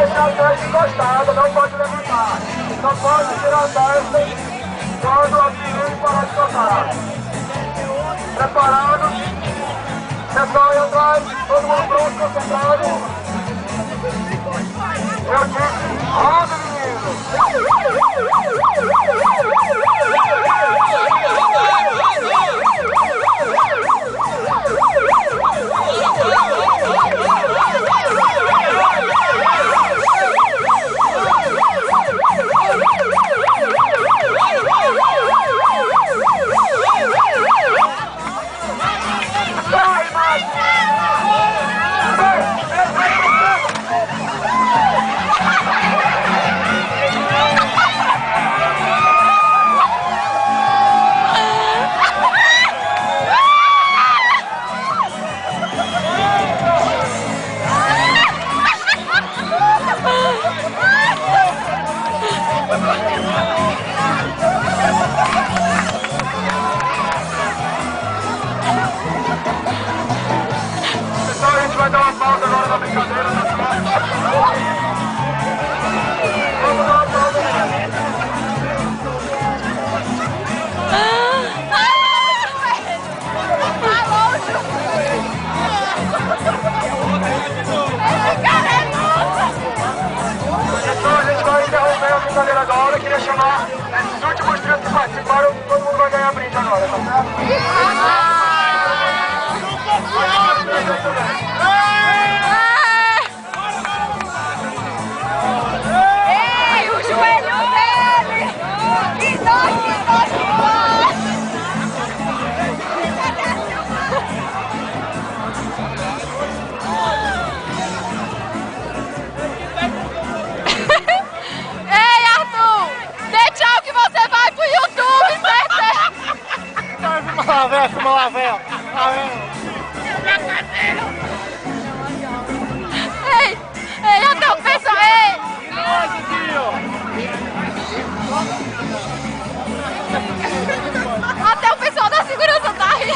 deixar o teste encostado, não pode levantar. Só pode tirar o teste quando o oxigênio parar de tocar. Preparados? Pessoal aí atrás, todo mundo pronto, concentrado. Eu disse, roda, menino! Pessoal, a gente vai dar uma pausa agora na brincadeira, tá certo? Vamos dar uma pausa aí. Pessoal, a gente vai interromper a brincadeira agora. Eu queria chamar esses últimos 30 que participaram. Todo mundo vai ganhar brinde agora, tá certo? Ei, o joelho dele! Que dor, que dor, que dor! Ei, Arthur! Dê tchau que você vai pro YouTube, certo? Filma lá, velho, filma lá, velho. Ei, até o pessoal, ei! Até o pessoal da segurança tá rindo.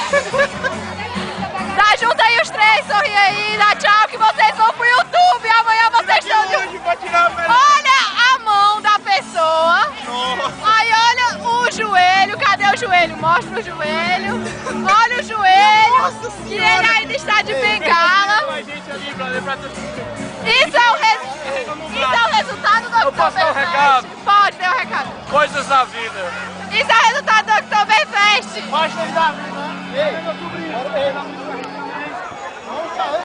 Tá, junta aí os três, sorri aí, dá tchau que vocês vão pro YouTube. Amanhã vocês estão de... Olha a mão da pessoa. Aí olha o joelho, cadê o joelho? Mostra o joelho. Olha o joelho. E ele ainda está de bengala. Isso é o resultado do Oktoberfest. Pode, dê o recado. Coisas da vida. Isso é o resultado do Oktoberfest. Coisas da vida. Ei,